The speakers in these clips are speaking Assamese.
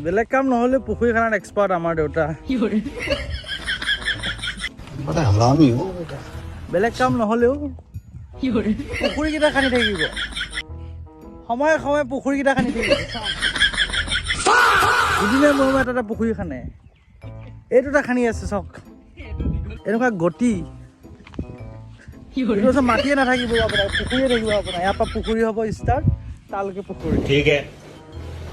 বেলেগ কাম নহ'লে পুখুৰী খানাত এক্সপাৰ্ট আমাৰ দেউতা বেলেগ কাম নহ'লেও পুখুৰীকেইটা খান্দি থাকিব সময়ে সময়ে পুখুৰীকেইটা খান্দি থাকিব দুদিনে মোৰ এটা পুখুৰী খানে এইটো এটা খান্দি আছে চাওক এনেকুৱা গতি মাটিয়ে নাথাকিব আপোনাৰ পুখুৰীয়ে থাকিব আপোনাৰ ইয়াৰ পৰা পুখুৰী হ'ব ষ্টাৰ্ট তালৈকে পুখুৰী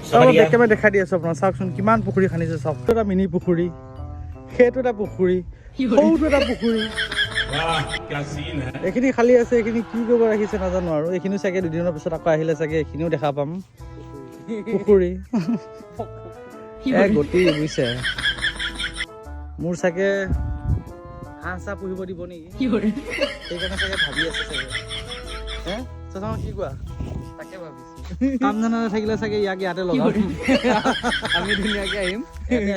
একেবাৰে দেখাই দি আছো আপোনাৰ চাওকচোন কিমান পুখুৰী খান্দিছে চাওক এটা মিনি পুখুৰী সেইটো এটা পুখুৰী সৰুটো এটা পুখুৰী এইখিনি খালী আছে এইখিনি কি কৰিব ৰাখিছে নাজানো আৰু এইখিনি চাগে দুদিনৰ পিছত আকৌ আহিলে চাগে এইখিনিও দেখা পাম পুখুৰী গতি বুজিছে মোৰ চাগে হাঁহ চাহ পুহিব দিব নেকি সেইকাৰণে চাগে ভাবি আছে চাগে কি কোৱা তাকে ভাবিছো কাম জানা নাথাকিলে চাগে ইয়াক ইয়াতে লগাম আমি ধুনীয়াকে আহিম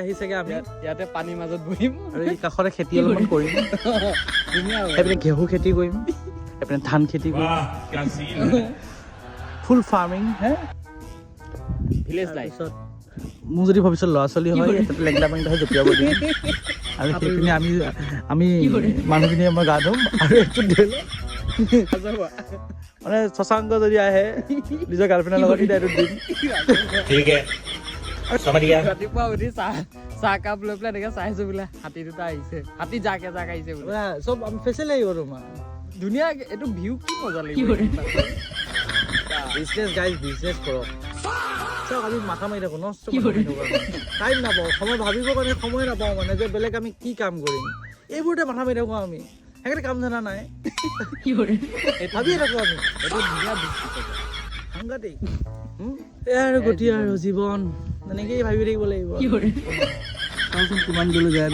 আহি চাগে আমি ইয়াতে পানীৰ মাজত বহিম আৰু এই কাষতে খেতি অলপমান কৰিম এইপিনে ঘেঁহু খেতি কৰিম এইপিনে ধান খেতি কৰিম ফুল ফাৰ্মিং ভিলেজ লাইফ মোৰ যদি ভৱিষ্যত ল'ৰা ছোৱালী হয় লেংটা পেংটা হৈ জঁপিয়াব দিম আৰু সেইপিনে আমি মানুহখিনিয়ে মই গা ধুম আৰু এইটো মানে শশাংক যদি আহে নিজৰ গাৰ্লফ্ৰেণ্ডৰ লগত এইটো দিম ৰাতিপুৱা উঠি চাহ কাপ লৈ পেলাই এনেকে চাইছো বোলে হাতী দুটা আহিছে হাতী জাক আহিছে বোলে চব আমি ফেচিল লাগিব তোমাৰ ধুনীয়া এইটো ভিউ কি মজা লাগিব বিজনেছ গাইজ বিজনেছ কৰক চাওক আমি মাথা মাৰি থাকো নষ্ট টাইম নাপাওঁ সময় ভাবিবৰ কাৰণে সময় নাপাওঁ মানে যে বেলেগ আমি কি কাম কৰিম এইবোৰতে মাথা মাৰি থাকো আমি সেইকাৰণে কাম জানা নাই ভাবিয়ে থাকো আমি সাংঘাতিক এয়া আৰু গতি আৰু জীৱন তেনেকেই ভাবি থাকিব লাগিব চাওচোন কিমান দূৰলৈ যায়